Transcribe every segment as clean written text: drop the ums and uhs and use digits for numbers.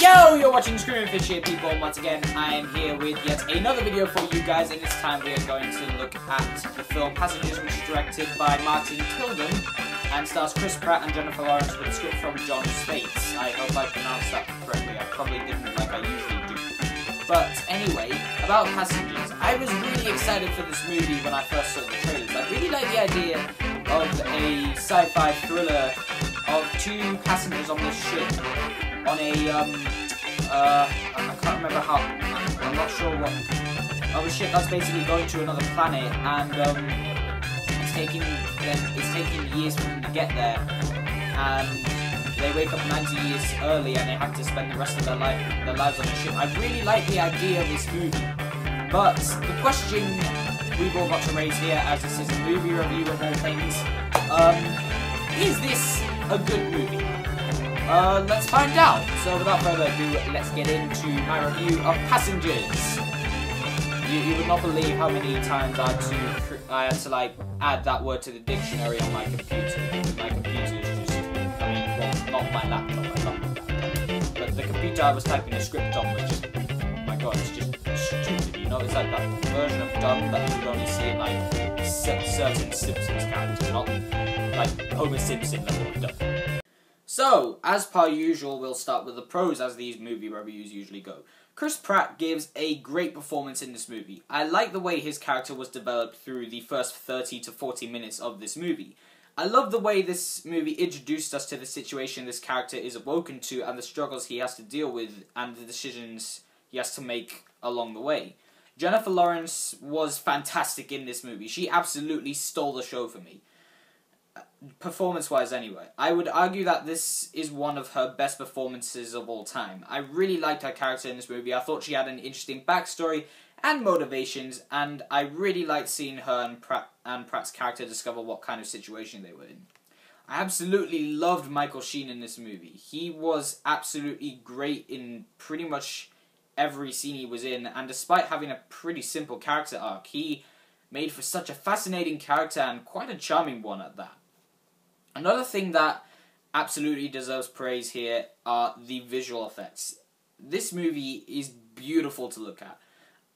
Yo, you're watching Screaming Fish here, people. Once again, I am here with yet another video for you guys, and this time we are going to look at the film Passengers, which is directed by Martin Tilden and stars Chris Pratt and Jennifer Lawrence with a script from Jon Spaihts. I hope I pronounced that correctly. I probably didn't, like I usually do. But anyway, about Passengers, I was really excited for this movie when I first saw the trailers. I really like the idea of a sci-fi thriller of two passengers on this ship on a I can't remember how, I'm not sure what, of a ship that's basically going to another planet, and it's taking years for them to get there, and they wake up 90 years early and they have to spend the rest of their lives on the ship. I really like the idea of this movie, but the question we've all got to raise here, as this is a movie review of all things, is this a good movie? Let's find out. So without further ado, let's get into my review of Passengers. You would not believe how many times I had to like add that word to the dictionary on my computer, because my computer is just, I mean, well, not my laptop, I love my laptop, but the computer I was typing a script on was just, oh my god, it's just stupid, you know, it's like that version of dumb that you would only see in like certain Simpsons characters, not like Homer Simpson level of dumb. So, as per usual, we'll start with the pros, as these movie reviews usually go. Chris Pratt gives a great performance in this movie. I like the way his character was developed through the first 30 to 40 minutes of this movie. I love the way this movie introduced us to the situation this character is awoken to, and the struggles he has to deal with, and the decisions he has to make along the way. Jennifer Lawrence was fantastic in this movie. She absolutely stole the show for me. Performance-wise anyway. I would argue that this is one of her best performances of all time. I really liked her character in this movie. I thought she had an interesting backstory and motivations, and I really liked seeing her and Pratt's character discover what kind of situation they were in. I absolutely loved Michael Sheen in this movie. He was absolutely great in pretty much every scene he was in, and despite having a pretty simple character arc, he made for such a fascinating character and quite a charming one at that. Another thing that absolutely deserves praise here are the visual effects. This movie is beautiful to look at.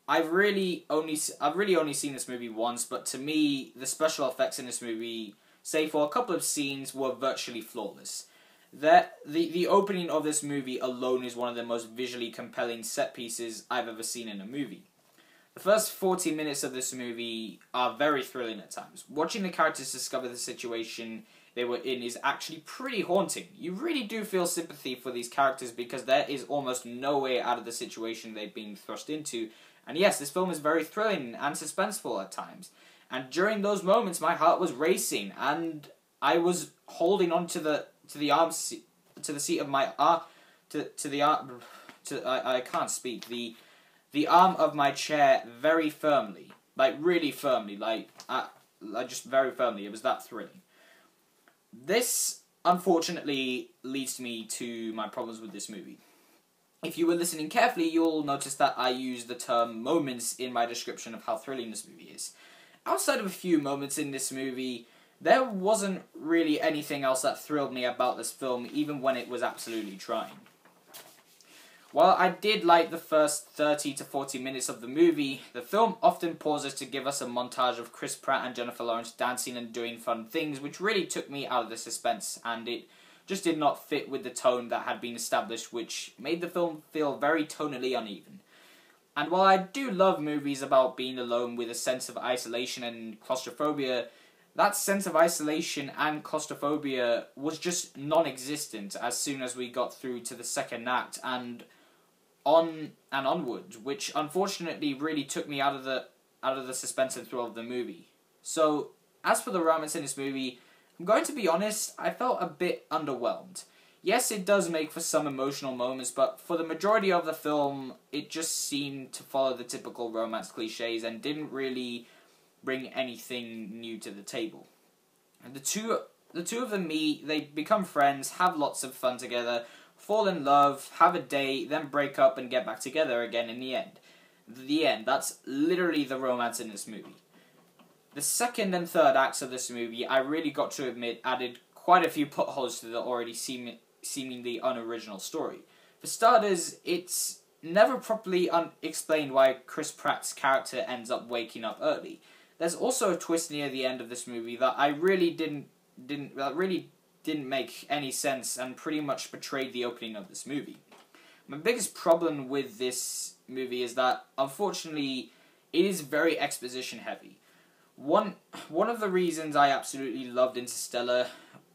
I've really only seen this movie once, but to me, the special effects in this movie, save for a couple of scenes, were virtually flawless. The opening of this movie alone is one of the most visually compelling set pieces I've ever seen in a movie. The first 40 minutes of this movie are very thrilling at times. Watching the characters discover the situation they were in is actually pretty haunting. You really do feel sympathy for these characters because there is almost no way out of the situation they've been thrust into. And yes, this film is very thrilling and suspenseful at times. And during those moments, my heart was racing, and I was holding on to the seat of my I can't speak, the arm of my chair very firmly, like really firmly, like just very firmly. It was that thrilling. This, unfortunately, leads me to my problems with this movie. If you were listening carefully, you'll notice that I use the term moments in my description of how thrilling this movie is. Outside of a few moments in this movie, there wasn't really anything else that thrilled me about this film, even when it was absolutely trying. While I did like the first 30 to 40 minutes of the movie, the film often pauses to give us a montage of Chris Pratt and Jennifer Lawrence dancing and doing fun things, which really took me out of the suspense, and it just did not fit with the tone that had been established, which made the film feel very tonally uneven. And while I do love movies about being alone with a sense of isolation and claustrophobia, that sense of isolation and claustrophobia was just non-existent as soon as we got through to the second act and on and onward, which unfortunately really took me out of the suspense and thrill of the movie. So, as for the romance in this movie, I'm going to be honest, I felt a bit underwhelmed. Yes, it does make for some emotional moments, but for the majority of the film, it just seemed to follow the typical romance cliches and didn't really bring anything new to the table. And the two of them meet, they become friends, have lots of fun together, fall in love, have a date, then break up and get back together again in the end. The end. That's literally the romance in this movie. The second and third acts of this movie, I really got to admit, added quite a few potholes to the already seemingly unoriginal story. For starters, it's never properly explained why Chris Pratt's character ends up waking up early. There's also a twist near the end of this movie that I really didn't make any sense and pretty much betrayed the opening of this movie. My biggest problem with this movie is that, unfortunately, it is very exposition heavy. One of the reasons I absolutely loved Interstellar,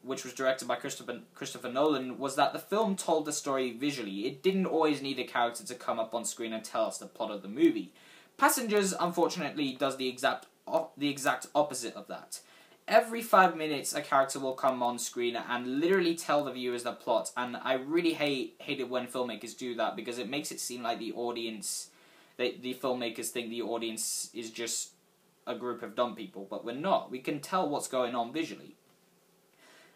which was directed by Christopher Nolan, was that the film told the story visually. It didn't always need a character to come up on screen and tell us the plot of the movie. Passengers, unfortunately, does the exact opposite of that. Every 5 minutes, a character will come on screen and literally tell the viewers the plot, and I really hate it when filmmakers do that, because it makes it seem like the audience, the filmmakers think the audience is just a group of dumb people, but we're not. We can tell what's going on visually.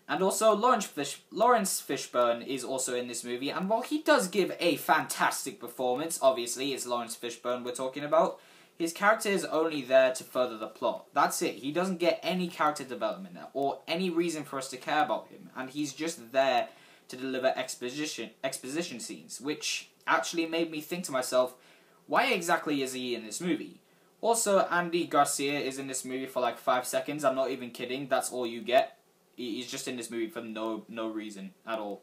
And also, Lawrence Fishburne is also in this movie, and while he does give a fantastic performance, obviously it's Lawrence Fishburne we're talking about, his character is only there to further the plot. That's it. He doesn't get any character development or any reason for us to care about him, and he's just there to deliver exposition scenes, which actually made me think to myself, why exactly is he in this movie? Also, Andy Garcia is in this movie for like 5 seconds. I'm not even kidding. That's all you get. He's just in this movie for no reason at all.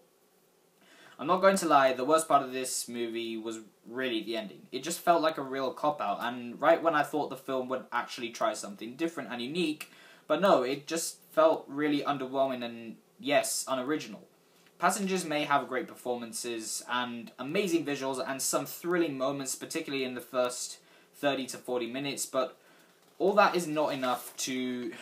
I'm not going to lie, the worst part of this movie was really the ending. It just felt like a real cop-out, and right when I thought the film would actually try something different and unique, but no, it just felt really underwhelming and, yes, unoriginal. Passengers may have great performances and amazing visuals and some thrilling moments, particularly in the first 30 to 40 minutes, but all that is not enough to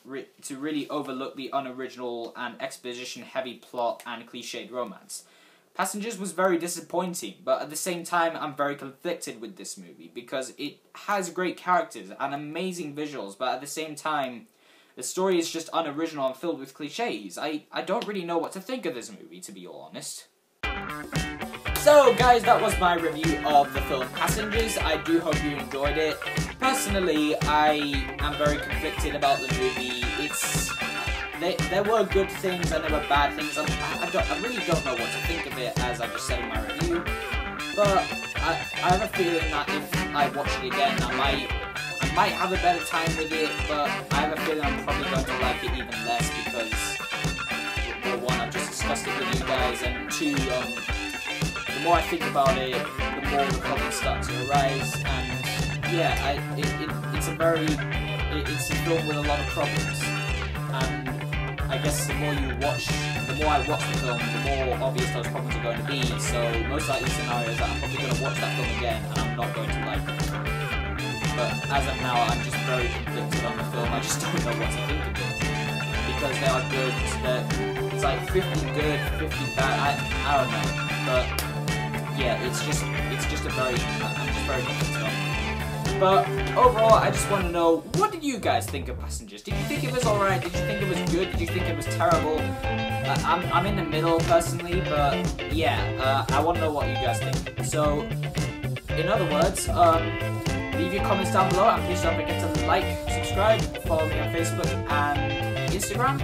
really overlook the unoriginal and exposition-heavy plot and cliched romance. Passengers was very disappointing, but at the same time, I'm very conflicted with this movie, because it has great characters and amazing visuals, but at the same time, the story is just unoriginal and filled with cliches. I don't really know what to think of this movie, to be honest. So, guys, that was my review of the film Passengers. I do hope you enjoyed it. Personally, I am very conflicted about the movie. There were good things and there were bad things. I really don't know what to think of it, as I just said in my review. But I have a feeling that if I watch it again, I might have a better time with it. But I have a feeling I'm probably going to like it even less, because, well, one, I've just discussed it with you guys, and two, the more I think about it, the more the problems start to arise. And yeah, it's a film with a lot of problems. And I guess the more I watch the film, the more obvious those problems are going to be. So most likely scenarios that I'm probably going to watch that film again and I'm not going to like it. But as of now, I'm just very conflicted on the film. I just don't know what to think of it, because they are good. It's like 50 good, 50 bad. I don't know. But yeah, I'm just very conflicted on it. But overall, I just want to know, what did you guys think of Passengers? Did you think it was alright? Did you think it was good? Did you think it was terrible? I'm in the middle, personally, but yeah, I want to know what you guys think. So, in other words, leave your comments down below, and please don't forget to like, subscribe, follow me on Facebook and Instagram,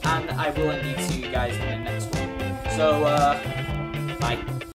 and I will indeed see you guys in the next one. So, bye.